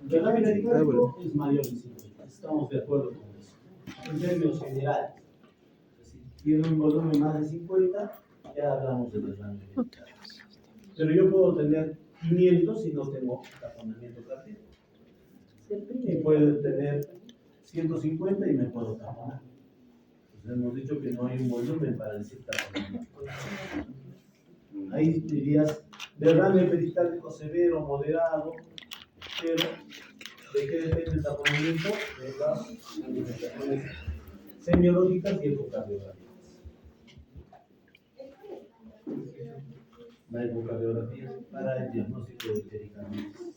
derrame pericárdico es mayor de 50. Estamos de acuerdo con eso. En términos generales, si tiene un volumen más de 50, ya hablamos de derrame pericárdico. Pero yo puedo tener 500 si no tengo taponamiento cardíaco. Y puedo tener 150 y me puedo taponar. Entonces hemos dicho que no hay un volumen para decir taponamiento. Ahí dirías derrame peristáltico severo, moderado, pero ¿de qué depende el taponamiento? De las manifestaciones semiológicas y ecocardiográficas. La ecocardiografía para el diagnóstico de pericarditis.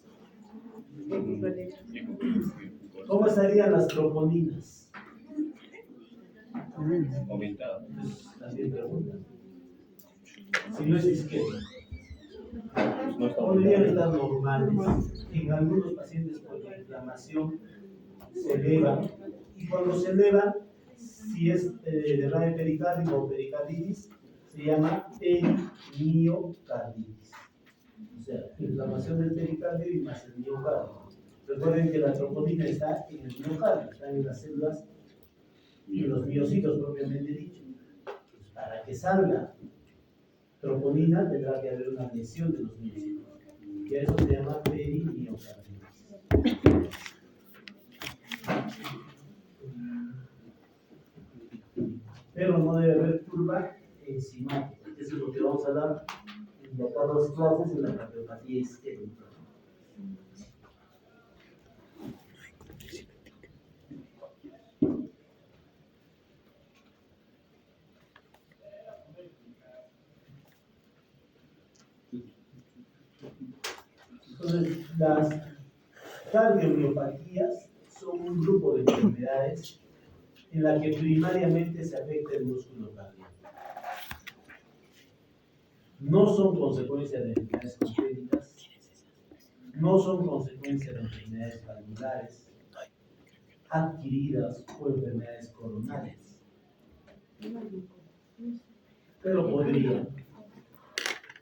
¿Cómo estarían las troponinas? Aumentado. También pregunta. Si no es isquémico. No está Podrían aumentado. estar normales. En algunos pacientes por la inflamación se elevan. Y cuando se elevan, si es derrame pericárdico o pericarditis, se llama perimiocarditis. O sea, inflamación del pericardio y más el miocardio. Recuerden que la troponina está en el miocardio, está en las células y los miocitos propiamente dicho. Pues para que salga troponina tendrá que haber una lesión de los miocitos. Y a eso se llama perimiocarditis. Pero no debe haber curva enzimática. Eso es lo que vamos a hablar en las dos clases en la cardiopatía isquémica. Entonces, las cardiomiopatías son un grupo de enfermedades en la que primariamente se afecta el músculo cardíaco. No son consecuencia de enfermedades congénitas, no son consecuencia de enfermedades valvulares, adquiridas o enfermedades coronarias, pero podrían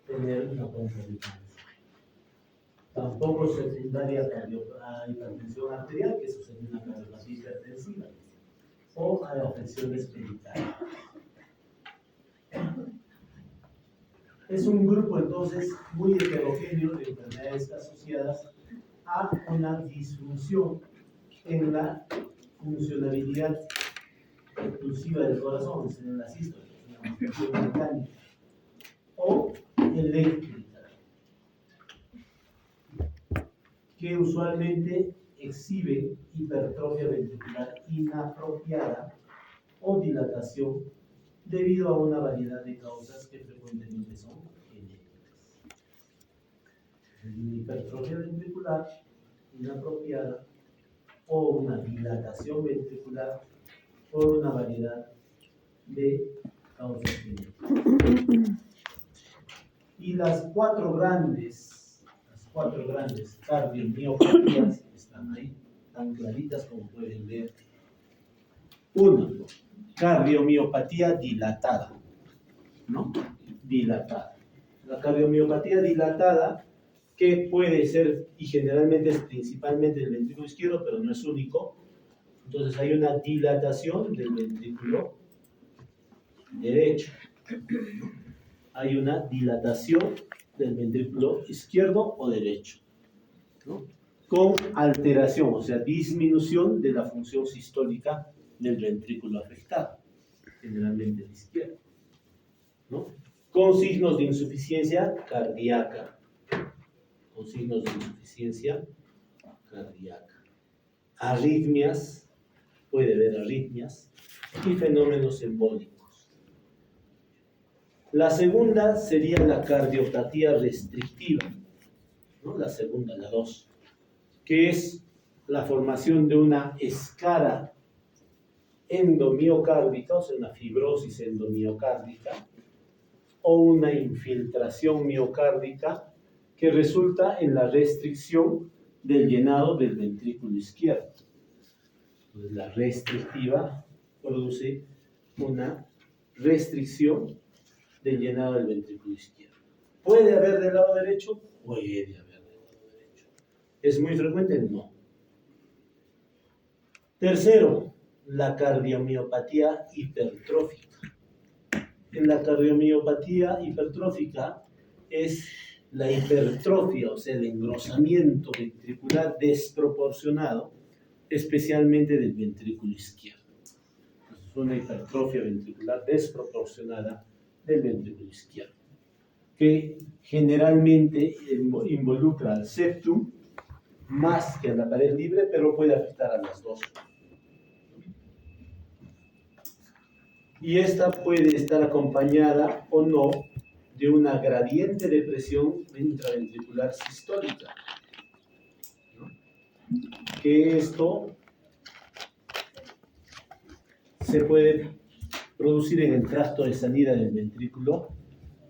tener una concomitancia. Tampoco es secundaria a hipertensión arterial, que eso sería una cardiopatía hipertensiva, o a afecciones pericárditas. Es un grupo entonces muy heterogéneo de enfermedades asociadas a una disfunción en la funcionalidad exclusiva del corazón, en la sístole, una función mecánica o eléctrica, que usualmente exhibe hipertrofia ventricular inapropiada o dilatación debido a una variedad de causas que frecuentemente son genéticas. Una hipertrofia ventricular inapropiada o una dilatación ventricular por una variedad de causas genéticas. Y las cuatro grandes cardiomiopatías están ahí, tan claritas como pueden ver. Una, cardiomiopatía dilatada, ¿no? Dilatada. La cardiomiopatía dilatada, que puede ser, y generalmente es principalmente del ventrículo izquierdo, pero no es único. Entonces hay una dilatación del ventrículo derecho. Hay una dilatación del ventrículo izquierdo o derecho, ¿no? Con alteración, o sea, disminución de la función sistólica del ventrículo afectado, generalmente el izquierdo, ¿no? Con signos de insuficiencia cardíaca, arritmias, puede haber arritmias y fenómenos embólicos. La segunda sería la cardiopatía restrictiva, ¿no? La segunda, la 2, que es la formación de una escara endomiocárdica, o sea, una fibrosis endomiocárdica, o una infiltración miocárdica que resulta en la restricción del llenado del ventrículo izquierdo. Entonces, la restrictiva produce una restricción del llenado del ventrículo izquierdo. ¿Puede haber del lado derecho? Puede haber del lado derecho. ¿Es muy frecuente? No. Tercero, la cardiomiopatía hipertrófica. En la cardiomiopatía hipertrófica es la hipertrofia, o sea, el engrosamiento ventricular desproporcionado, especialmente del ventrículo izquierdo. Es una hipertrofia ventricular desproporcionada del ventrículo izquierdo, que generalmente involucra al septum más que a la pared libre, pero puede afectar a las dos. Y esta puede estar acompañada o no de una gradiente de presión intraventricular sistólica, ¿no? Que esto se puede producir en el tracto de salida del ventrículo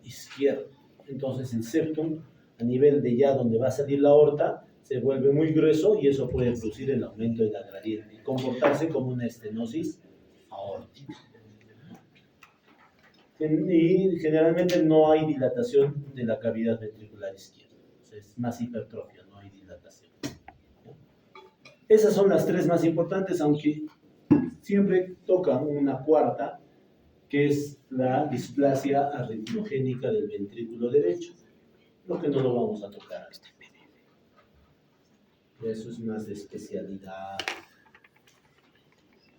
izquierdo. Entonces el septum, a nivel de ya donde va a salir la aorta, se vuelve muy grueso y eso puede producir el aumento de la gradiente y comportarse como una estenosis aórtica. Y generalmente no hay dilatación de la cavidad ventricular izquierda. O sea, es más hipertrofia, no hay dilatación. Esas son las tres más importantes, aunque siempre tocan una cuarta, que es la displasia arritmogénica del ventrículo derecho, lo que no lo vamos a tocar. Eso es más de especialidad.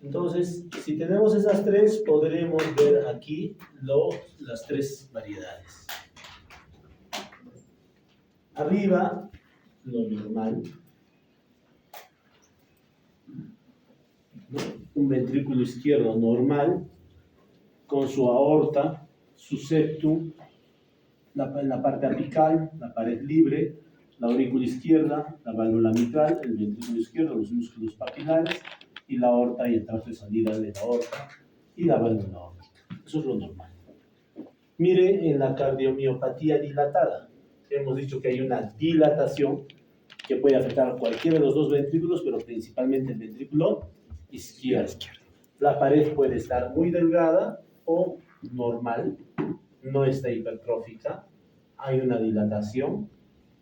Entonces, si tenemos esas tres, podremos ver aquí las tres variedades. Arriba, lo normal, ¿no? Un ventrículo izquierdo normal, con su aorta, su septum, la parte apical, la pared libre, la aurícula izquierda, la válvula mitral, el ventrículo izquierdo, los músculos papilares, y la aorta y el tracto de salida de la aorta, y la válvula aórtica. Eso es lo normal. Mire en la cardiomiopatía dilatada. Hemos dicho que hay una dilatación que puede afectar a cualquiera de los dos ventrículos, pero principalmente el ventrículo izquierdo. La pared puede estar muy delgada o normal, no está hipertrófica, hay una dilatación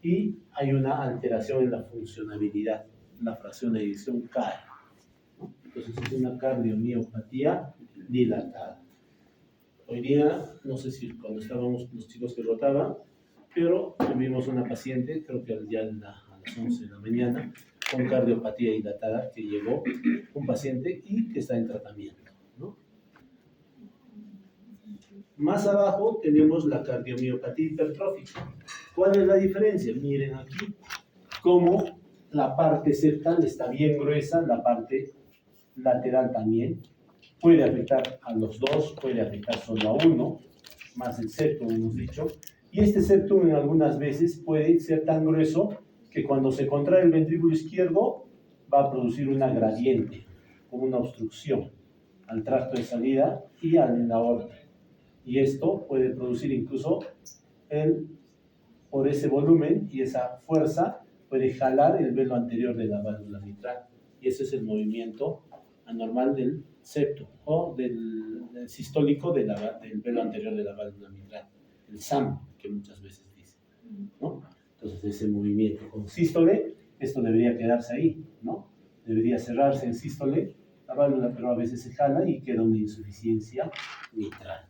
y hay una alteración en la funcionabilidad. La fracción de eyección cae, ¿no? Entonces es una cardiomiopatía dilatada. Hoy día, no sé si cuando estábamos los chicos que rotaban, pero tuvimos una paciente, creo que ya a las 11 de la mañana, con cardiopatía dilatada, que llegó un paciente y que está en tratamiento, ¿no? Más abajo tenemos la cardiomiopatía hipertrófica. ¿Cuál es la diferencia? Miren aquí cómo la parte septal está bien gruesa, la parte lateral también. Puede afectar a los dos, puede afectar solo a uno, más el septum hemos dicho. Y este septum en algunas veces puede ser tan grueso que cuando se contrae el ventrículo izquierdo va a producir una gradiente, como una obstrucción al tracto de salida y a la aorta. Y esto puede producir incluso por ese volumen y esa fuerza puede jalar el velo anterior de la válvula mitral. Y ese es el movimiento anormal del septum o del sistólico del velo anterior de la válvula mitral, el SAM, que muchas veces dicen, ¿no? Entonces ese movimiento con sístole, esto debería quedarse ahí, ¿no? Debería cerrarse en sístole la válvula, pero a veces se jala y queda una insuficiencia mitral.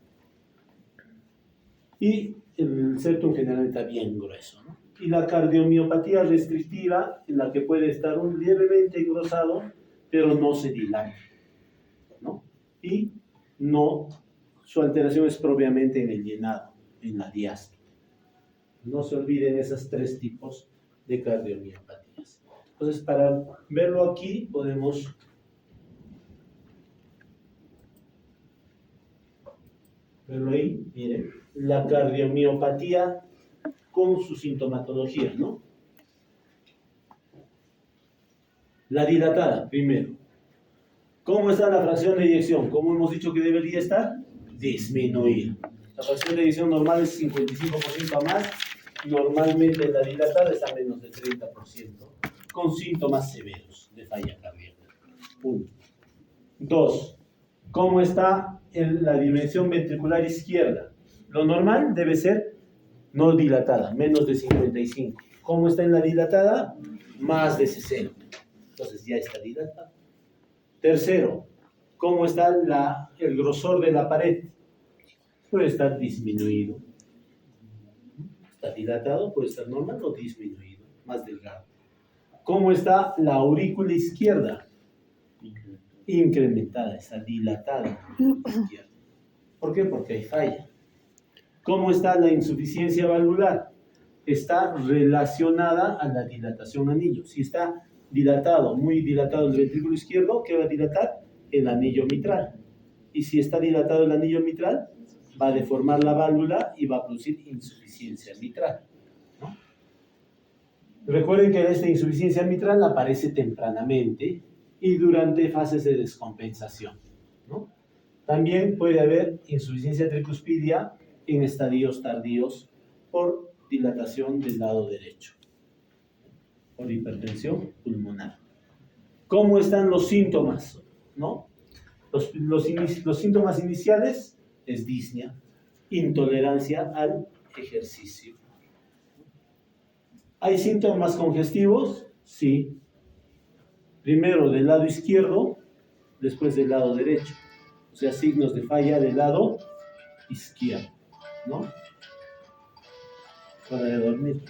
Y el septum generalmente está bien grueso, ¿no? Y la cardiomiopatía restrictiva, en la que puede estar levemente engrosado, pero no se dilata, ¿no? Y no, su alteración es propiamente en el llenado, en la diástole. No se olviden esos tres tipos de cardiomiopatías. Entonces, para verlo aquí, podemos verlo ahí, miren, la cardiomiopatía con su sintomatología, ¿no? La dilatada, primero. ¿Cómo está la fracción de eyección? ¿Cómo hemos dicho que debería estar? Disminuir. La fracción de eyección normal es 55% a más. Normalmente la dilatada está a menos de 30%, con síntomas severos de falla cardíaca. 1. 2. ¿Cómo está la dimensión ventricular izquierda? Lo normal debe ser no dilatada, menos de 55. ¿Cómo está en la dilatada? Más de 60. Entonces ya está dilatada. Tercero, ¿cómo está el grosor de la pared? Puede estar disminuido. Está dilatado, puede estar normal o disminuido, más delgado. ¿Cómo está la aurícula izquierda? Incrementada, está dilatada la aurícula izquierda. ¿Por qué? Porque hay falla. ¿Cómo está la insuficiencia valvular? Está relacionada a la dilatación anillo. Si está dilatado, muy dilatado el ventrículo izquierdo, ¿qué va a dilatar? El anillo mitral. Y si está dilatado el anillo mitral, va a deformar la válvula y va a producir insuficiencia mitral, ¿no? Recuerden que esta insuficiencia mitral aparece tempranamente y durante fases de descompensación, ¿no? También puede haber insuficiencia tricuspidia en estadios tardíos por dilatación del lado derecho, por hipertensión pulmonar. ¿Cómo están los síntomas? ¿No? Los síntomas iniciales es disnea, intolerancia al ejercicio. ¿Hay síntomas congestivos? Sí. Primero del lado izquierdo, después del lado derecho. O sea, signos de falla del lado izquierdo, ¿no? Hora de dormir.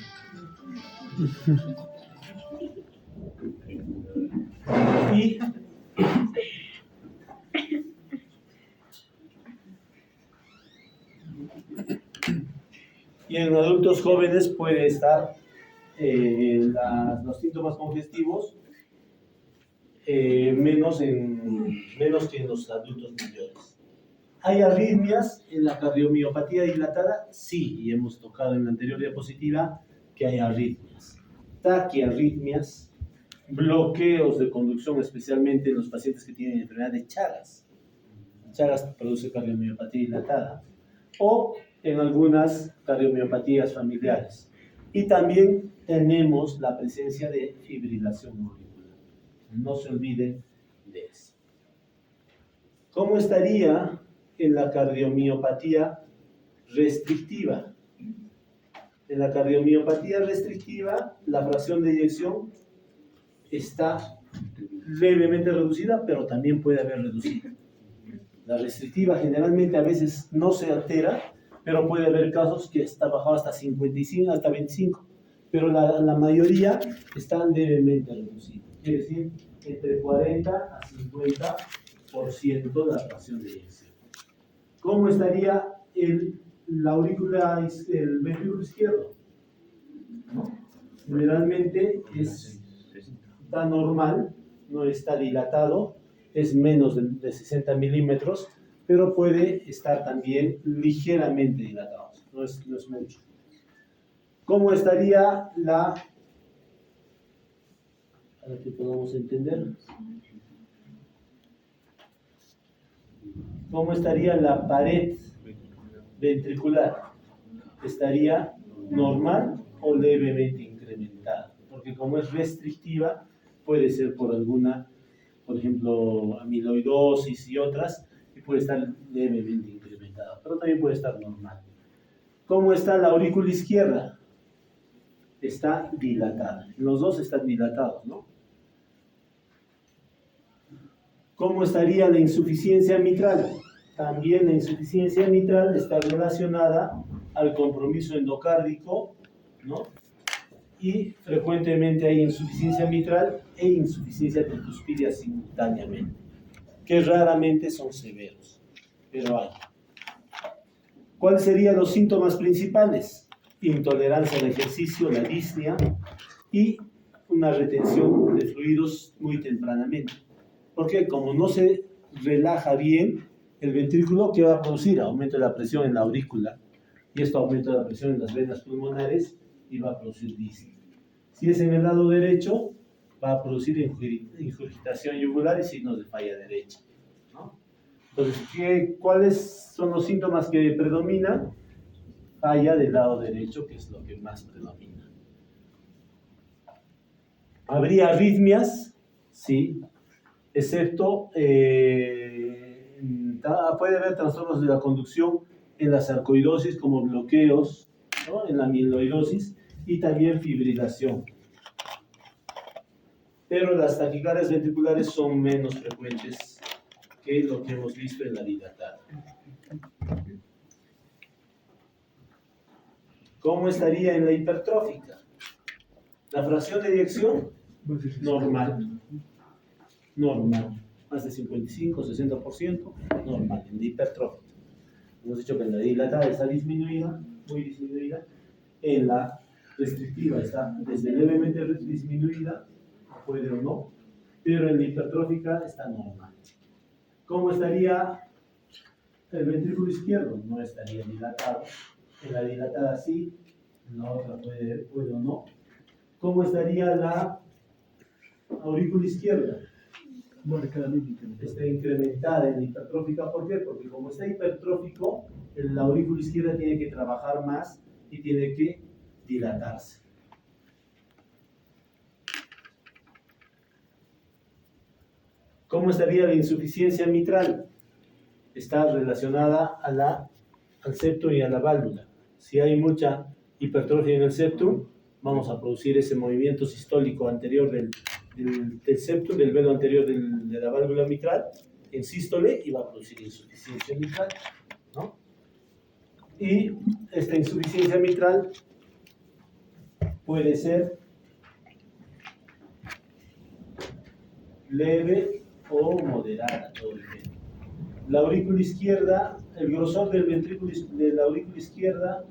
Y en adultos jóvenes puede estar los síntomas congestivos menos que en los adultos mayores. ¿Hay arritmias en la cardiomiopatía dilatada? Sí, y hemos tocado en la anterior diapositiva que hay arritmias. Taquiarritmias, bloqueos de conducción, especialmente en los pacientes que tienen enfermedad de Chagas. Chagas produce cardiomiopatía dilatada. O en algunas cardiomiopatías familiares. Y también tenemos la presencia de fibrilación auricular. No se olviden de eso. ¿Cómo estaría en la cardiomiopatía restrictiva? En la cardiomiopatía restrictiva, la fracción de eyección está levemente reducida, pero también puede haber reducido. La restrictiva generalmente a veces no se altera, pero puede haber casos que está bajado hasta 55, hasta 25, pero la mayoría está levemente reducida. Es decir, entre 40 a 50% la fracción de eyección. ¿Cómo estaría la aurícula, el ventrículo izquierdo? ¿No? Generalmente está normal, no está dilatado, es menos de 60 milímetros, pero puede estar también ligeramente dilatado, no es mucho. ¿Cómo estaría para que podamos entender? ¿Cómo estaría la pared ventricular? ¿Estaría normal o levemente incrementada? Porque como es restrictiva, puede ser por alguna, por ejemplo, amiloidosis y otras, y puede estar levemente incrementada, pero también puede estar normal. ¿Cómo está la aurícula izquierda? Está dilatada. Los dos están dilatados, ¿no? ¿Cómo estaría la insuficiencia mitral? También la insuficiencia mitral está relacionada al compromiso endocárdico, ¿no? Y frecuentemente hay insuficiencia mitral e insuficiencia tricuspidia simultáneamente, que raramente son severos, pero hay. ¿Cuáles serían los síntomas principales? Intolerancia al ejercicio, la disnea y una retención de fluidos muy tempranamente. Porque como no se relaja bien el ventrículo, ¿qué va a producir? Aumento de la presión en la aurícula, y esto aumenta la presión en las venas pulmonares y va a producir disnea. Si es en el lado derecho, va a producir ingurgitación yugular y signos de falla derecha, ¿no? Entonces, ¿cuáles son los síntomas que predominan? Falla del lado derecho, que es lo que más predomina. ¿Habría arritmias? Sí, excepto puede haber trastornos de la conducción en la sarcoidosis como bloqueos, ¿no? En la amiloidosis y también fibrilación. Pero las taquicardias ventriculares son menos frecuentes que lo que hemos visto en la dilatada. ¿Cómo estaría en la hipertrófica? La fracción de eyección, normal. Normal. Más de 55, 60%, normal. En la hipertrófica. Hemos dicho que en la dilatada está disminuida, muy disminuida. En la restrictiva está desde levemente disminuida, puede o no, pero en la hipertrófica está normal. ¿Cómo estaría el ventrículo izquierdo? No estaría dilatado. En la dilatada sí, en la otra puede o no. ¿Cómo estaría la aurícula izquierda? Está incrementada en la hipertrófica. ¿Por qué? Porque como está hipertrófico, la aurícula izquierda tiene que trabajar más y tiene que dilatarse. ¿Cómo estaría la insuficiencia mitral? Está relacionada al septum y a la válvula. Si hay mucha hipertrofia en el septum, vamos a producir ese movimiento sistólico anterior del septum, del velo anterior de la válvula mitral, en sístole, y va a producir insuficiencia mitral, ¿no? Y esta insuficiencia mitral puede ser leve o moderada, todo depende. La aurícula izquierda, el grosor del ventrículo de la aurícula izquierda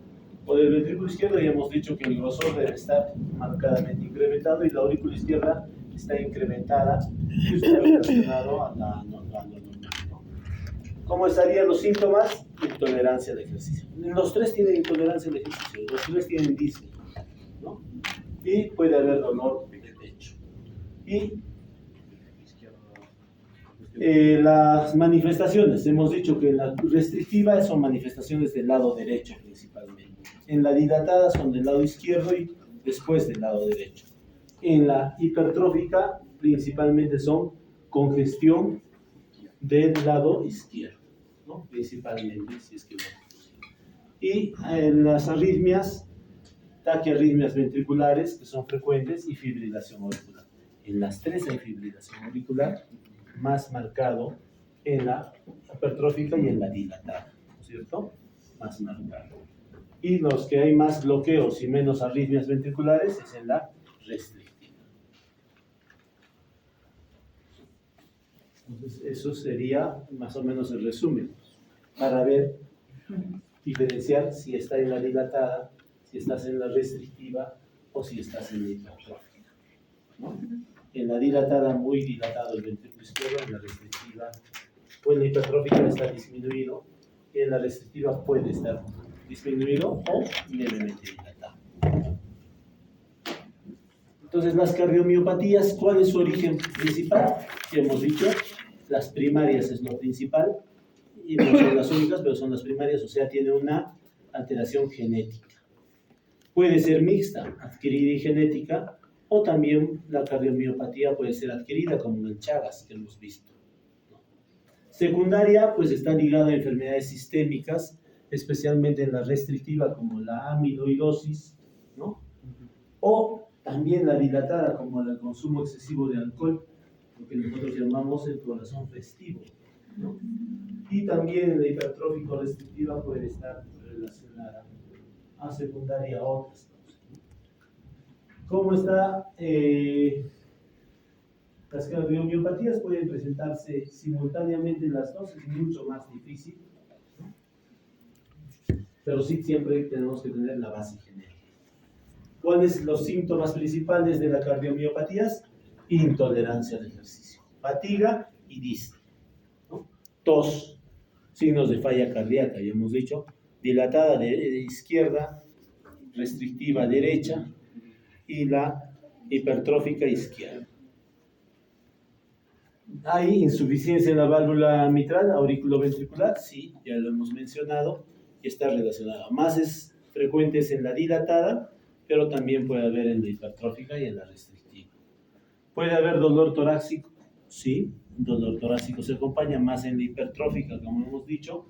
o del ventrículo izquierdo, ya hemos dicho que el grosor debe estar marcadamente incrementado y la aurícula izquierda está incrementada y está relacionado a la normal. ¿Cómo estarían los síntomas? Intolerancia al ejercicio. Los tres tienen intolerancia al ejercicio, los tres tienen disney, ¿no? Y puede haber dolor de pecho. Y las manifestaciones, hemos dicho que en la restrictiva son manifestaciones del lado derecho principalmente. En la dilatada son del lado izquierdo y después del lado derecho. En la hipertrófica principalmente son congestión del lado izquierdo, ¿no? Principalmente, si es que y en las arritmias, taquiarritmias ventriculares, que son frecuentes, y fibrilación auricular. En las tres hay fibrilación auricular, más marcado en la hipertrófica y en la dilatada, ¿no es cierto? Más marcado. Y los que hay más bloqueos y menos arritmias ventriculares es en la restrictiva. Entonces, eso sería más o menos el resumen, para ver, diferenciar si está en la dilatada, si estás en la restrictiva o si estás en la hipertrófica, ¿no? En la dilatada, muy dilatado el ventrículo izquierdo, en la restrictiva o en la hipertrófica está disminuido, y en la restrictiva puede estar disminuido o levemente dilatado. Entonces, las cardiomiopatías, ¿cuál es su origen principal? Que hemos dicho, las primarias es lo principal, y no son las únicas, pero son las primarias, o sea, tiene una alteración genética. Puede ser mixta, adquirida y genética, o también la cardiomiopatía puede ser adquirida, como en el Chagas, que hemos visto. Secundaria, pues está ligada a enfermedades sistémicas, especialmente en la restrictiva, como la amiloidosis, ¿no? O también la dilatada, como el consumo excesivo de alcohol, lo que nosotros llamamos el corazón festivo, ¿no? Y también en la hipertrófico restrictiva puede estar relacionada a secundaria a otras causas. ¿Cómo está? Las cardiomiopatías pueden presentarse simultáneamente las dos, es mucho más difícil, ¿no? Pero sí siempre tenemos que tener la base genética. ¿Cuáles son los síntomas principales de las cardiomiopatías? Intolerancia al ejercicio, fatiga y disney, ¿no? Tos, signos de falla cardíaca, ya hemos dicho, dilatada de izquierda, restrictiva derecha y la hipertrófica izquierda. ¿Hay insuficiencia en la válvula mitral, auriculoventricular? Sí, ya lo hemos mencionado y está relacionado. Más es frecuentes en la dilatada, pero también puede haber en la hipertrófica y en la restrictiva. ¿Puede haber dolor torácico? Sí, dolor torácico se acompaña más en la hipertrófica, como hemos dicho,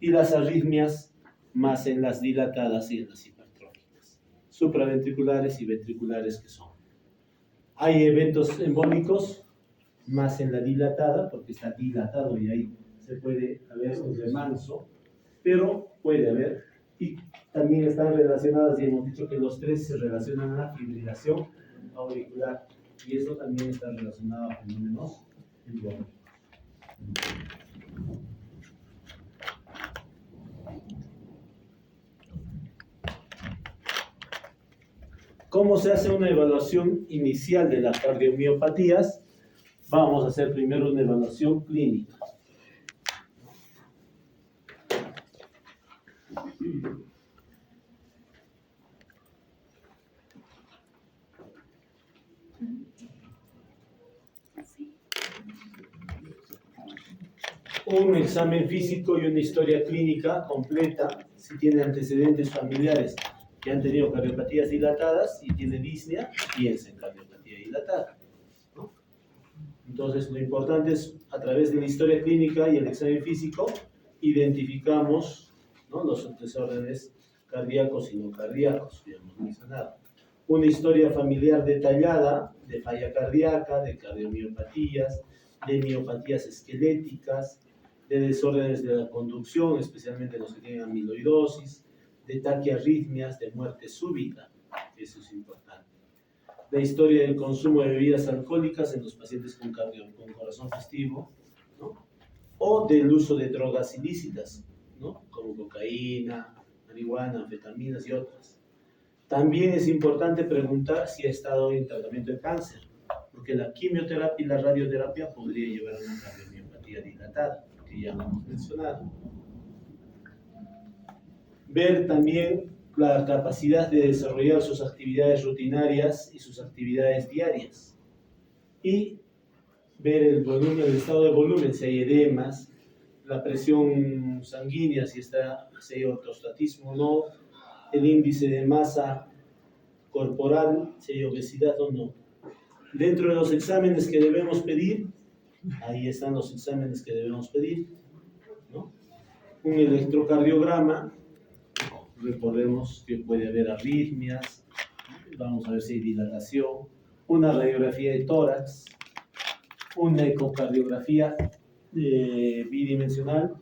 y las arritmias más en las dilatadas y en las hipertróficas, supraventriculares y ventriculares que son. Hay eventos embólicos más en la dilatada, porque está dilatado y ahí se puede haber un remanso, pero puede haber. Y también están relacionadas, y hemos dicho que los tres se relacionan a la fibrilación auricular, y eso también está relacionado a fenómenos embólicos. ¿Cómo se hace una evaluación inicial de las cardiomiopatías? Vamos a hacer primero una evaluación clínica. Un examen físico y una historia clínica completa si tiene antecedentes familiares que han tenido cardiopatías dilatadas y tiene disnea, piensa en cardiopatía dilatada, ¿no? Entonces, lo importante es, a través de la historia clínica y el examen físico, identificamos, ¿no?, los desórdenes cardíacos y no cardíacos, ya hemos mencionado. Una historia familiar detallada de falla cardíaca, de cardiomiopatías, de miopatías esqueléticas, de desórdenes de la conducción, especialmente los que tienen amiloidosis, de taquiarritmias, de muerte súbita, eso es importante. La historia del consumo de bebidas alcohólicas en los pacientes con corazón festivo, ¿no?, o del uso de drogas ilícitas, ¿no?, como cocaína, marihuana, anfetaminas y otras. También es importante preguntar si ha estado en tratamiento de cáncer, porque la quimioterapia y la radioterapia podría llevar a una cardiomiopatía dilatada, que ya lo hemos mencionado. Ver también la capacidad de desarrollar sus actividades rutinarias y sus actividades diarias. Y ver el volumen, el estado de volumen, si hay edemas, la presión sanguínea, si hay ortostatismo o no, el índice de masa corporal, si hay obesidad o no. Dentro de los exámenes que debemos pedir, ahí están los exámenes que debemos pedir, ¿no? Un electrocardiograma, recordemos que puede haber arritmias, vamos a ver si hay dilatación, una radiografía de tórax, una ecocardiografía bidimensional,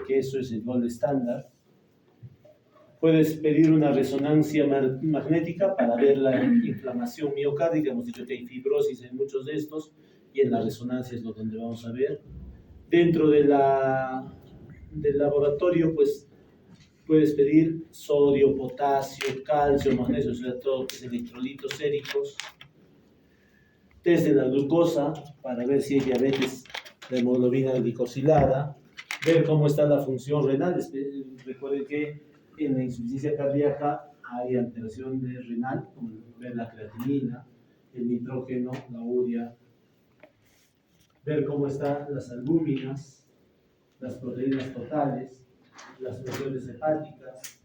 que eso es el gold estándar. Puedes pedir una resonancia magnética para ver la inflamación miocárdica. Hemos dicho que hay fibrosis en muchos de estos, y en la resonancia es lo donde vamos a ver. Dentro del laboratorio, pues, puedes pedir sodio, potasio, calcio, magnesio, o sea, todo que es electrolitos séricos. Test de la glucosa para ver si hay diabetes, la hemoglobina glicosilada. Ver cómo está la función renal. Recuerden que en la insuficiencia cardíaca hay alteración renal, como ver la creatinina, el nitrógeno, la urea. Ver cómo están las albúminas, las proteínas totales, las presiones hepáticas,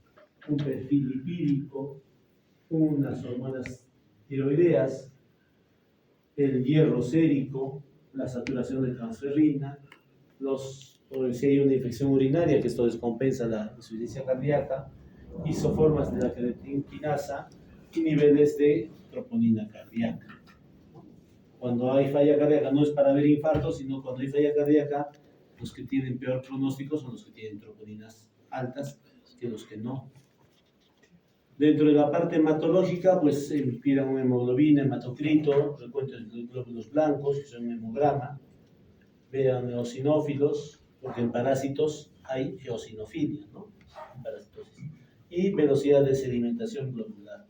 un perfil lipídico, unas hormonas tiroideas, el hierro sérico, la saturación de transferrina, o si hay una infección urinaria, que esto descompensa la insuficiencia cardíaca, isoformas de la creatinasa y niveles de troponina cardíaca. Cuando hay falla cardíaca no es para ver infartos, sino cuando hay falla cardíaca, los que tienen peor pronóstico son los que tienen troponinas altas que los que no. Dentro de la parte hematológica, pues se pidan una hemoglobina, hematocrito, recuento de glóbulos blancos, que son un hemograma. Vean eosinófilos, porque en parásitos hay eosinofilia, ¿no? En parasitosis. Y velocidad de sedimentación globular.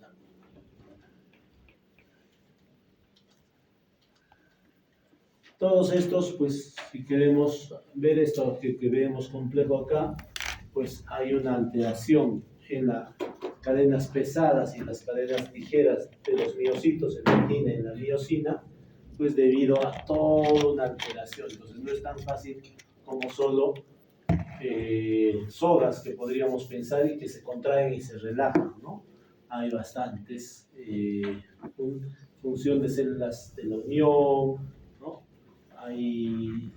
Todos estos, pues, si queremos ver esto que vemos complejo acá, pues hay una alteración en las cadenas pesadas y las cadenas ligeras de los miocitos, en la actina y en la miosina, pues debido a toda una alteración. Entonces no es tan fácil como solo sogas que podríamos pensar y que se contraen y se relajan, ¿no? Hay bastantes función de células de la unión, ¿no? Hay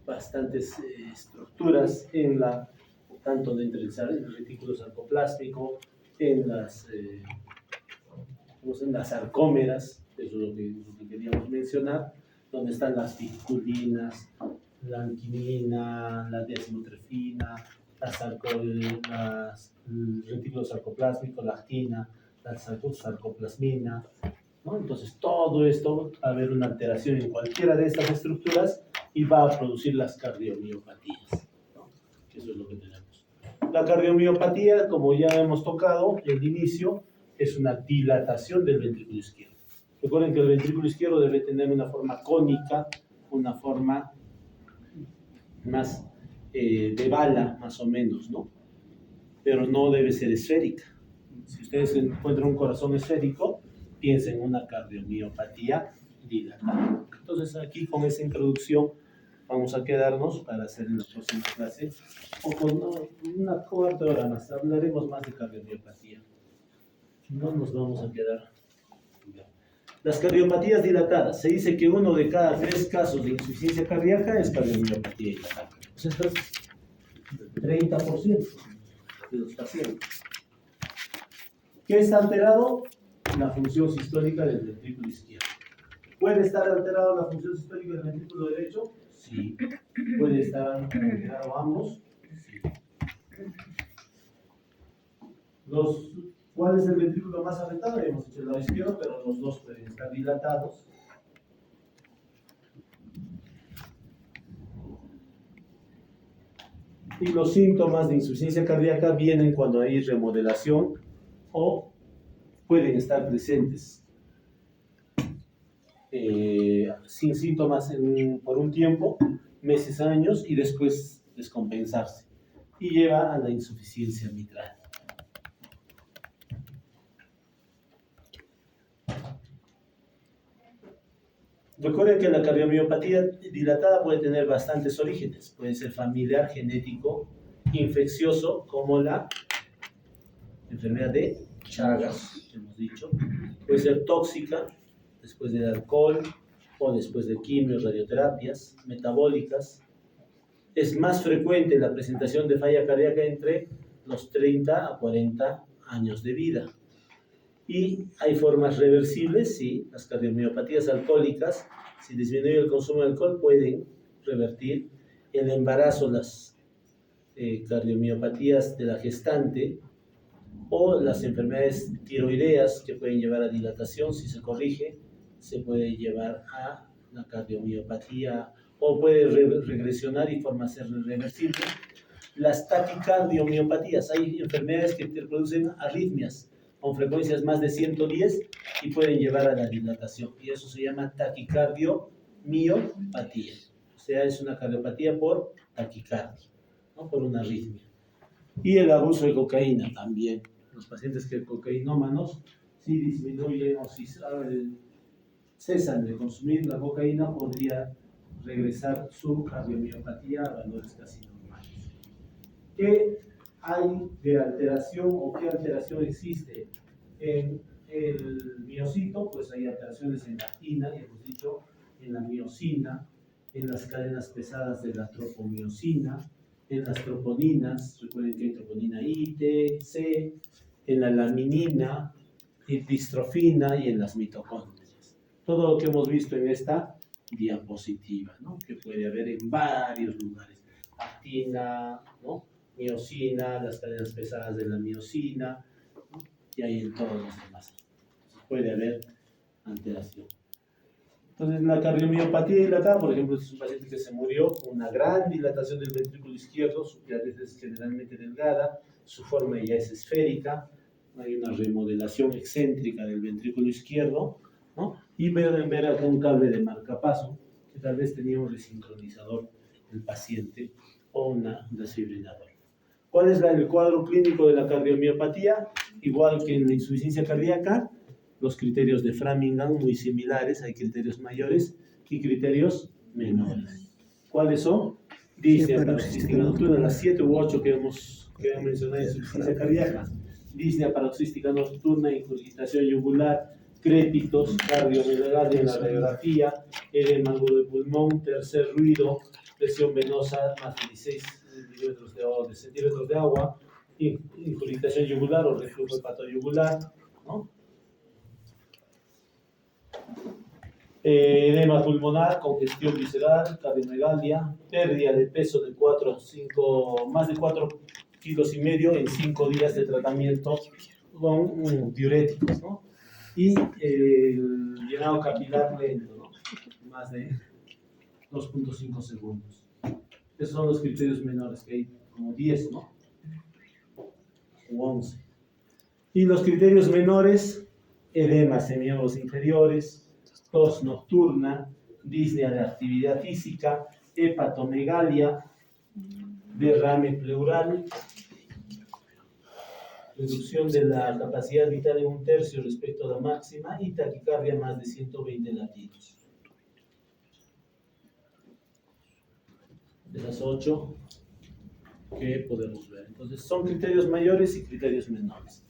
bastantes estructuras tanto dentro del retículo sarcoplástico, en las sarcómeras Eso es lo que queríamos mencionar, donde están las tibullinas, la anquinina, la diacimotrefina, el retículo sarcoplásmico, la actina, la sarcoplasmina, ¿no? Entonces, todo esto va a haber una alteración en cualquiera de estas estructuras y va a producir las cardiomiopatías, ¿no? Eso es lo que tenemos. La cardiomiopatía, como ya hemos tocado el inicio, es una dilatación del ventrículo izquierdo. Recuerden que el ventrículo izquierdo debe tener una forma cónica, una forma más de bala, más o menos, ¿no? Pero no debe ser esférica. Si ustedes encuentran un corazón esférico, piensen en una cardiomiopatía dilatada. Entonces, aquí con esa introducción vamos a quedarnos para hacer en la próxima clase, o con una cuarta hora más, hablaremos más de cardiomiopatía. No nos vamos a quedar. Las cardiopatías dilatadas. Se dice que 1 de cada 3 casos de insuficiencia cardíaca es cardiomiopatía dilatada. O sea, esto es 30% de los pacientes. ¿Qué está alterado? La función sistólica del ventrículo izquierdo. ¿Puede estar alterada la función sistólica del ventrículo derecho? Sí. ¿Puede estar alterado ambos? Sí. ¿Cuál es el ventrículo más afectado? Hemos dicho el lado izquierdo, pero los dos pueden estar dilatados. Y los síntomas de insuficiencia cardíaca vienen cuando hay remodelación o pueden estar presentes sin síntomas por un tiempo, meses, años, y después descompensarse. Y lleva a la insuficiencia mitral. Recuerden que la cardiomiopatía dilatada puede tener bastantes orígenes. Puede ser familiar, genético, infeccioso, como la enfermedad de Chagas, que hemos dicho. Puede ser tóxica, después del alcohol o después de quimios, radioterapias, metabólicas. Es más frecuente la presentación de falla cardíaca entre los 30 a 40 años de vida. Y hay formas reversibles, sí, las cardiomiopatías alcohólicas, si disminuye el consumo de alcohol, pueden revertir el embarazo, las cardiomiopatías de la gestante o las enfermedades tiroideas que pueden llevar a dilatación, si se corrige, se puede llevar a la cardiomiopatía o puede regresionar y forma ser reversible. Las taquicardiomiopatía, hay enfermedades que producen arritmias con frecuencias más de 110 y pueden llevar a la dilatación. Y eso se llama taquicardiomiopatía. O sea, es una cardiopatía por taquicardia, ¿no? Por una arritmia. Y el abuso de cocaína también. Los pacientes que cocainómanos, si disminuyen o si cesan de consumir la cocaína, podría regresar su cardiomiopatía a valores casi normales. ¿Qué hay de alteración o qué alteración existe en el miocito? Pues hay alteraciones en la actina, ya hemos dicho, en la miocina, en las cadenas pesadas de la tropomiosina, en las troponinas, recuerden que hay troponina I, T, C, en la laminina, distrofina y en las mitocondrias. Todo lo que hemos visto en esta diapositiva, ¿no? Que puede haber en varios lugares. Actina, ¿no? Miocina, las cadenas pesadas de la miocina, ¿no? Y hay en todos los demás. Puede haber alteración. Entonces, la cardiomiopatía dilatada, por ejemplo, es un paciente que se murió con una gran dilatación del ventrículo izquierdo, su piedad es generalmente delgada, su forma ya es esférica, hay una remodelación excéntrica del ventrículo izquierdo, ¿no? Y pueden ver acá un cable de marcapaso, que tal vez tenía un resincronizador el paciente o un desfibrilador. ¿Cuál es el cuadro clínico de la cardiomiopatía? Igual que en la insuficiencia cardíaca, los criterios de Framingham muy similares, hay criterios mayores y criterios menores. ¿Cuáles son? Disnea paroxística nocturna, las 7 u 8 que hemos mencionado en insuficiencia cardíaca. Disnea paroxística nocturna, incurgitación yugular, crépitos, cardiomegalia en la radiografía, edema agudo de pulmón, tercer ruido, presión venosa más de 16 centímetros de agua, incurgitación yugular o reflujo hepatoyugular, ¿no? Edema pulmonar, congestión visceral, cardiomegalia, pérdida de peso de 4 5, más de 4,5 kilos en 5 días de tratamiento con diuréticos, ¿no? Y el llenado capilar lento, ¿no? Más de 2,5 segundos. Esos son los criterios menores, que hay como 10, ¿no? O 11. Y los criterios menores, edemas en miembros inferiores, tos nocturna, disnea de actividad física, hepatomegalia, derrame pleural, reducción de la capacidad vital en 1/3 respecto a la máxima y taquicardia más de 120 latidos. De las 8 que podemos ver. Entonces, son criterios mayores y criterios menores.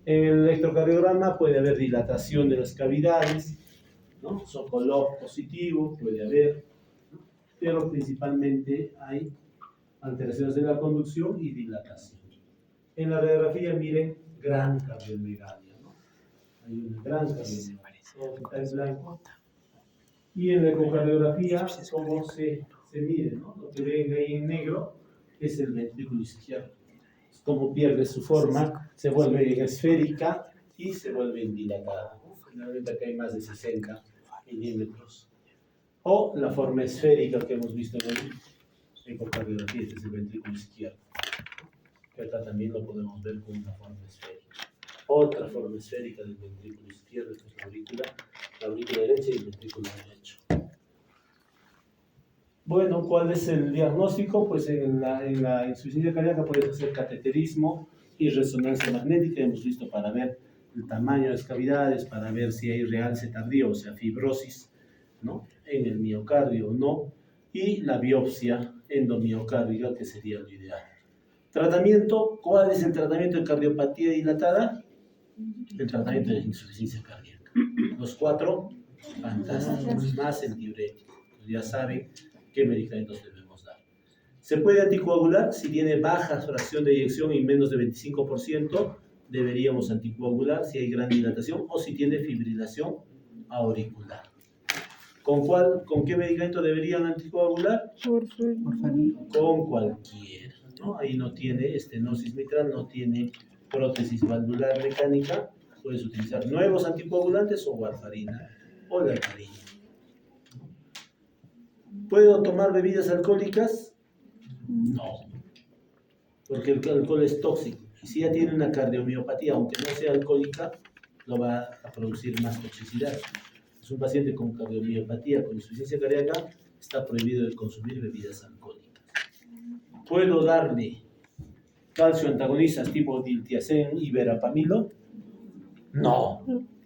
En el electrocardiograma puede haber dilatación de las cavidades, ¿no? Sokolov positivo, puede haber, ¿no? Pero principalmente hay alteraciones de la conducción y dilatación. En la radiografía, miren, gran cardiomegalia, ¿no? Hay una gran cardiomegalia, todo está en blanco. Y en la ecocardiografía, cómo se mide, ¿no? Lo que ven ahí en negro es el ventrículo izquierdo. Es como pierde su forma, se vuelve esférica y se vuelve dilatada, ¿no? Generalmente acá hay más de 60 milímetros. O la forma esférica que hemos visto en la ecocardiografía, este es el ventrículo izquierdo. Que acá también lo podemos ver con una forma esférica. Otra forma esférica del ventrículo izquierdo, esta es la aurícula derecha y el ventrículo derecho. Bueno, ¿cuál es el diagnóstico? Pues en la insuficiencia cardíaca puedes hacer cateterismo y resonancia magnética, hemos visto para ver el tamaño de las cavidades, para ver si hay realce tardío, o sea, fibrosis, ¿no? En el miocardio o no, y la biopsia endomiocárdica, que sería lo ideal. Tratamiento, ¿cuál es el tratamiento de cardiopatía dilatada? El tratamiento de insuficiencia cardíaca. Los 4, fantásticos, más el diurético. Ya saben qué medicamentos debemos dar. Se puede anticoagular si tiene baja fracción de eyección y menos de 25%, deberíamos anticoagular si hay gran dilatación o si tiene fibrilación auricular. ¿Con qué medicamento deberían anticoagular? Con cualquiera, ¿no? Ahí no tiene estenosis mitral, no tiene prótesis valvular mecánica, puedes utilizar nuevos anticoagulantes o warfarina o la heparina. ¿Puedo tomar bebidas alcohólicas? No, porque el alcohol es tóxico. Y si ya tiene una cardiomiopatía, aunque no sea alcohólica, lo va a producir más toxicidad. Es un paciente con cardiomiopatía, con insuficiencia cardíaca, está prohibido de consumir bebidas alcohólicas. ¿Puedo darle calcio antagonistas tipo diltiazem y verapamilo? No.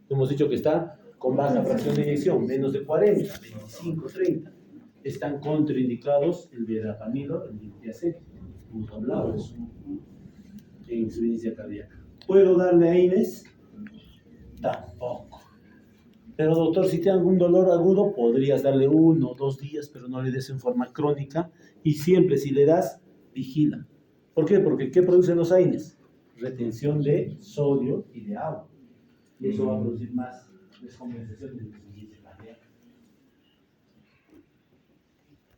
Hemos dicho que está con baja fracción de eyección, menos de 40, 25, 30. Están contraindicados el verapamilo, el diltiazem. Hemos hablado de eso en insuficiencia cardíaca. ¿Puedo darle AINES? Tampoco. Pero doctor, si tiene algún dolor agudo, podrías darle 1 o 2 días, pero no le des en forma crónica. Y siempre, si le das, vigila. ¿Por qué? Porque ¿qué producen los AINES? Retención de sodio y de agua. Y eso va a producir más descompensación de insuficiencia cardíaca.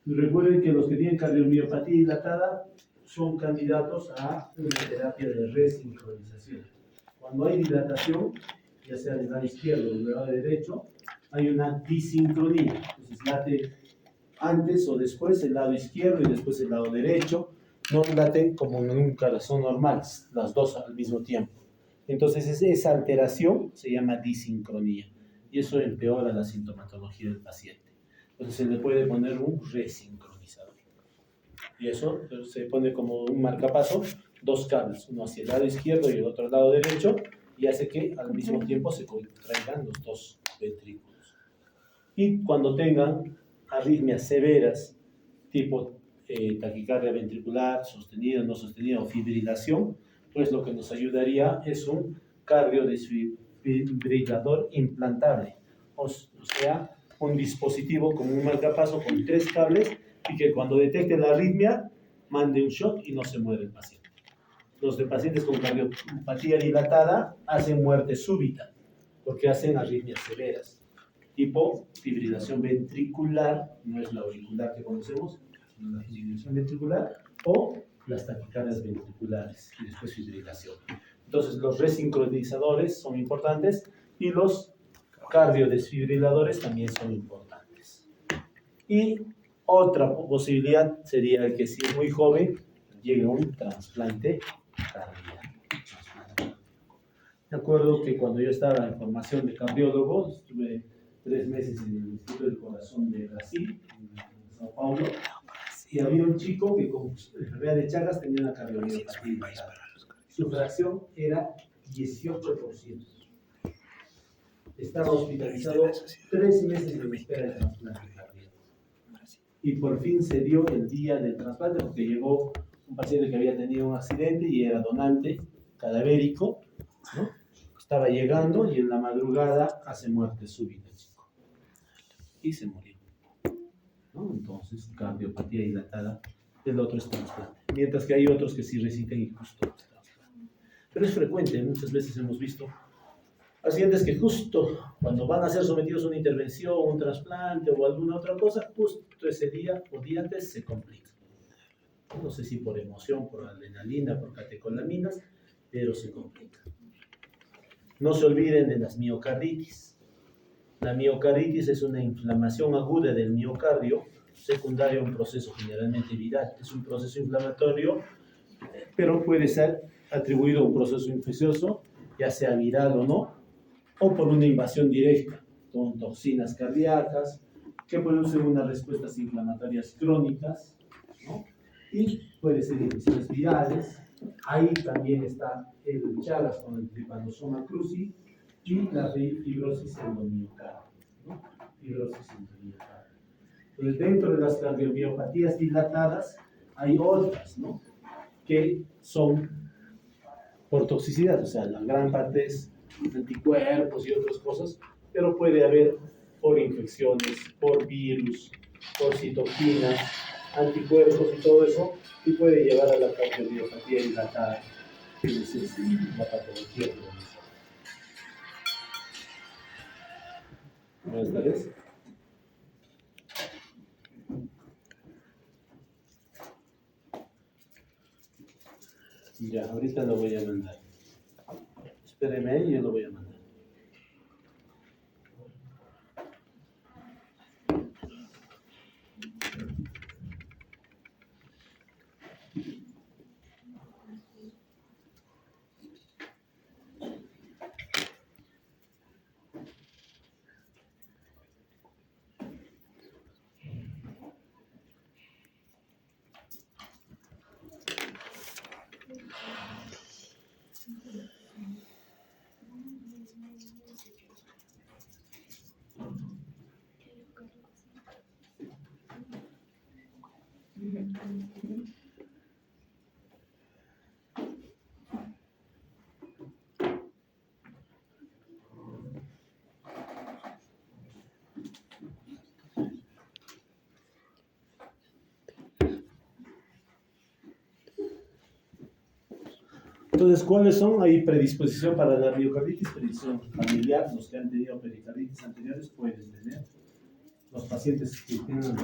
Y recuerden que los que tienen cardiomiopatía dilatada son candidatos a una terapia de resincronización. Cuando hay dilatación, ya sea del lado izquierdo o del lado derecho, hay una disincronía. Entonces late antes o después el lado izquierdo y después el lado derecho. No laten como en un corazón normal, las dos al mismo tiempo. Entonces esa alteración se llama disincronía y eso empeora la sintomatología del paciente. Entonces se le puede poner un resincronizador. Y eso se pone como un marcapaso, 2 cables, uno hacia el lado izquierdo y el otro al lado derecho, y hace que al mismo tiempo se contraigan los 2 ventrículos. Y cuando tengan arritmias severas, tipo taquicardia ventricular, sostenida, no sostenida o fibrilación, pues lo que nos ayudaría es un cardiodesfibrilador implantable, o sea, un dispositivo como un marcapaso con 3 cables y que cuando detecte la arritmia mande un shock y no se muere el paciente. Los de pacientes con cardiopatía dilatada hacen muerte súbita porque hacen arritmias severas. hipofibrilación ventricular, no es la auricular que conocemos, sino la fibrilación ventricular, o las taquicardias ventriculares y después fibrilación. Entonces, los resincronizadores son importantes y los cardiodesfibriladores también son importantes. Y otra posibilidad sería que si es muy joven, llegue a un trasplante cardíaco. Me acuerdo que cuando yo estaba en formación de cardiólogo, estuve 3 meses en el Instituto del Corazón de Brasil, en Sao Paulo, y había un chico que con enfermedad de Chagas tenía una cardiomiopatía. Su fracción era 18%. Estaba hospitalizado 3 meses en espera de trasplante cardíaco. Y por fin se dio el día del trasplante, porque llegó un paciente que había tenido un accidente y era donante cadavérico, ¿no? Estaba llegando y en la madrugada hace muerte súbita, chico. Y se murió, ¿no? Entonces, cardiopatía dilatada, el otro es trasplante. Mientras que hay otros que sí resisten y justo trasplante. Pero es frecuente, muchas veces hemos visto pacientes que justo cuando van a ser sometidos a una intervención, un trasplante o alguna otra cosa, justo ese día o día antes se complica. No sé si por emoción, por adrenalina, por catecolaminas, pero se complica. No se olviden de las miocarditis. La miocarditis es una inflamación aguda del miocardio, secundaria a un proceso generalmente viral. Es un proceso inflamatorio, pero puede ser atribuido a un proceso infeccioso, ya sea viral o no, o por una invasión directa, con toxinas cardíacas, que pueden ser unas respuestas inflamatorias crónicas, ¿no? Y puede ser infecciones virales. Ahí también está el Chagas con el Trypanosoma cruzi y la fibrosis endomiocardia, ¿no? Fibrosis endomiocardia. Entonces, dentro de las cardiomiopatías dilatadas hay otras, ¿no? Que son por toxicidad, o sea, la gran parte es anticuerpos y otras cosas, pero puede haber por infecciones, por virus, por citoquinas, anticuerpos y todo eso, y puede llevar a la cardiomiopatía dilatada, que es la patología crónica. Buenas tardes. Ya, ahorita lo voy a mandar. Espéreme y yo lo voy a mandar. Entonces, ¿cuáles son? Hay predisposición para la miocarditis, predisposición familiar, los que han tenido pericarditis anteriores pueden tener. Los pacientes que tienen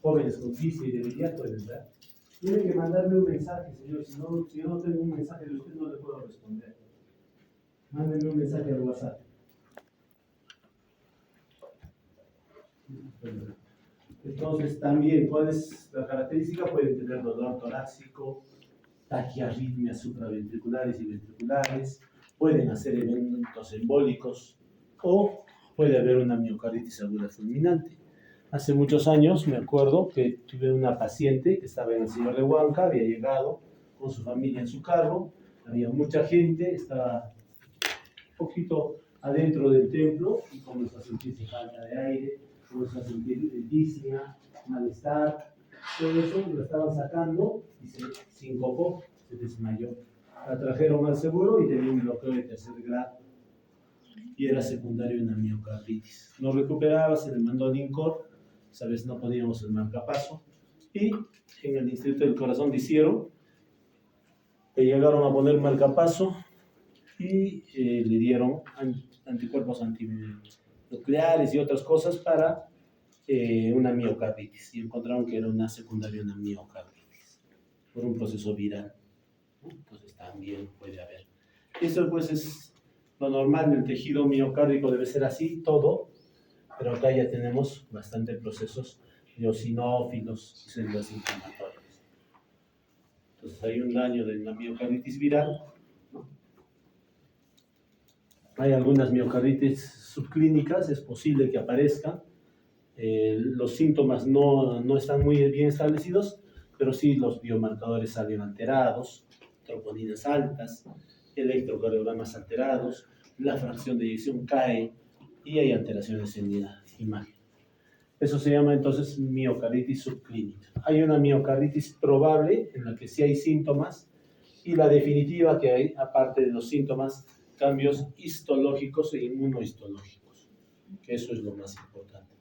jóvenes con disque y debilidad pueden ver. Tienen que mandarme un mensaje, señor. Si yo no tengo un mensaje de usted, no le puedo responder. Mándenme un mensaje al WhatsApp. Entonces, también, ¿cuál es la característica? Pueden tener dolor torácico, taquiarritmias supraventriculares y ventriculares, pueden hacer eventos embólicos o puede haber una miocarditis aguda fulminante. Hace muchos años me acuerdo que tuve una paciente que estaba en el Señor de Huanca, había llegado con su familia en su carro, había mucha gente, estaba un poquito adentro del templo y comenzó a sentirse falta de aire, comenzó a sentir disnea, malestar. Todo eso lo estaban sacando y se sincopó, se desmayó. La trajeron al seguro y tenía un bloqueo de 3er grado y era secundario una miocarditis. No recuperaba, se le mandó al INCOR, esa vez no poníamos el marcapaso y en el Instituto del Corazón le hicieron, le llegaron a poner marcapaso y le dieron anticuerpos nucleares y otras cosas para una miocarditis. Y encontraron que era una secundaria una miocarditis por un proceso viral, ¿no? Entonces también puede haber. Eso pues es lo normal del tejido miocárdico, debe ser así todo, pero acá ya tenemos bastante procesos eosinófilos y células inflamatorias. Entonces hay un daño de la miocarditis viral, ¿no? Hay algunas miocarditis subclínicas, es posible que aparezcan. Los síntomas no están muy bien establecidos, pero sí los biomarcadores salen alterados, troponinas altas, electrocardiogramas alterados, la fracción de eyección cae y hay alteraciones en la imagen. Eso se llama entonces miocarditis subclínica. Hay una miocarditis probable en la que sí hay síntomas y la definitiva que hay, aparte de los síntomas, cambios histológicos e inmunohistológicos, que eso es lo más importante.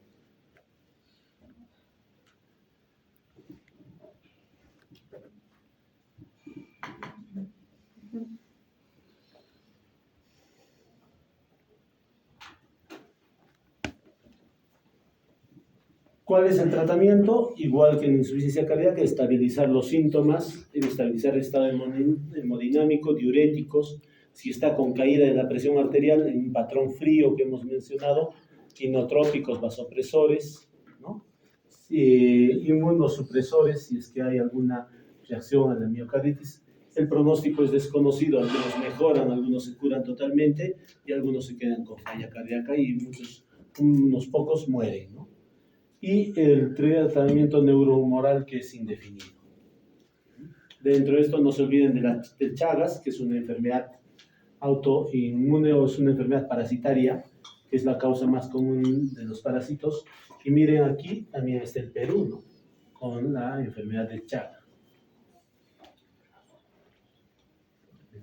¿Cuál es el tratamiento? Igual que en insuficiencia cardíaca, estabilizar los síntomas, estabilizar el estado hemodinámico, diuréticos, si está con caída de la presión arterial en un patrón frío que hemos mencionado, inotrópicos, vasopresores, ¿no? Inmunosupresores, si es que hay alguna reacción a la miocarditis. El pronóstico es desconocido, algunos mejoran, algunos se curan totalmente y algunos se quedan con falla cardíaca y unos pocos mueren, ¿no? Y el tratamiento neurohumoral que es indefinido. Dentro de esto no se olviden del Chagas, que es una enfermedad autoinmune o es una enfermedad parasitaria, que es la causa más común de los parásitos. Y miren aquí también está el Perú, ¿no? Con la enfermedad del Chagas.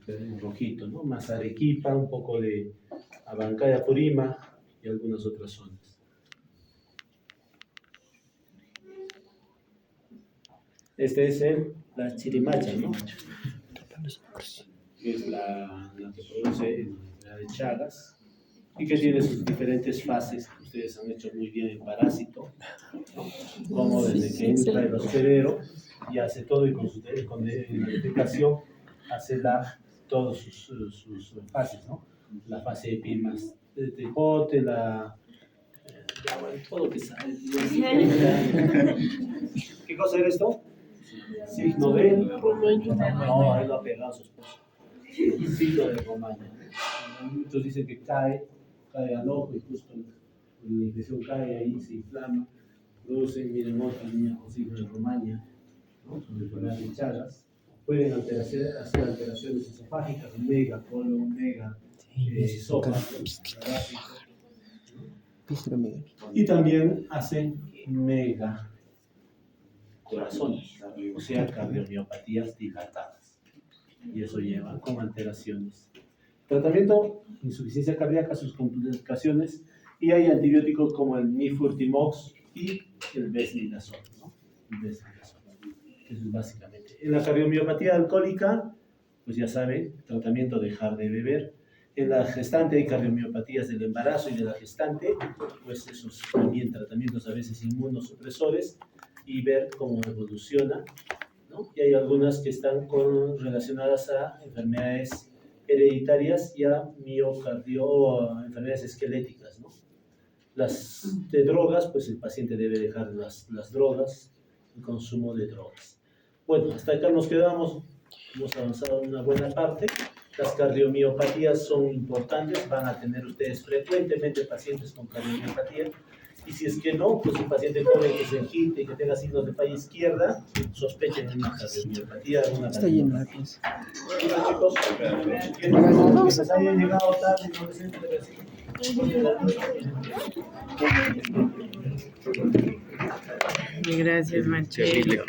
En rojito, ¿no? Más Arequipa, un poco de Abancaya, Purima y algunas otras zonas. Este es la chirimacha, ¿no? Que es la que produce la de Chagas y que tiene sus diferentes fases que ustedes han hecho muy bien en Parásito, ¿no? Como desde que entra el hospedero y hace todo y con identificación hace todas sus fases, ¿no? La fase epimas de tripote, todo que sale. ¿Qué cosa era esto? Signo de Romaña. No, él lo ha pegado a su esposo. Signo de Romaña. Muchos dicen que cae al ojo y justo la infección cae ahí, se inflama. Producen, miren, otra niña con signo de Romaña, ¿no? Con enfermedad de Chagas. Pueden hacer alteraciones esofágicas, omega, colon, omega, esófago, y también hacen mega corazones, o sea, cardiomiopatías dilatadas. Y eso lleva con alteraciones. Tratamiento, insuficiencia cardíaca, sus complicaciones, y hay antibióticos como el nifurtimox y el besnidazol, ¿no? El besnidazol. Eso es básicamente. En la cardiomiopatía alcohólica, pues ya saben, tratamiento dejar de beber. En la gestante hay cardiomiopatías del embarazo y de la gestante, pues esos también tratamientos a veces inmunosupresores y ver cómo evoluciona, ¿no? Y hay algunas que están relacionadas a enfermedades hereditarias y a miocardio o enfermedades esqueléticas, ¿no? Las de drogas, pues el paciente debe dejar las drogas, el consumo de drogas. Bueno, hasta acá nos quedamos, hemos avanzado en una buena parte. Las cardiomiopatías son importantes, van a tener ustedes frecuentemente pacientes con cardiomiopatías. Y si es que no, pues un paciente joven que se agite y que tenga signos de falla izquierda, sospechen una cardiomiopatia. Está lleno de pies. Chicos, que les hayan llegado tarde, no les entre así. Gracias, Machete.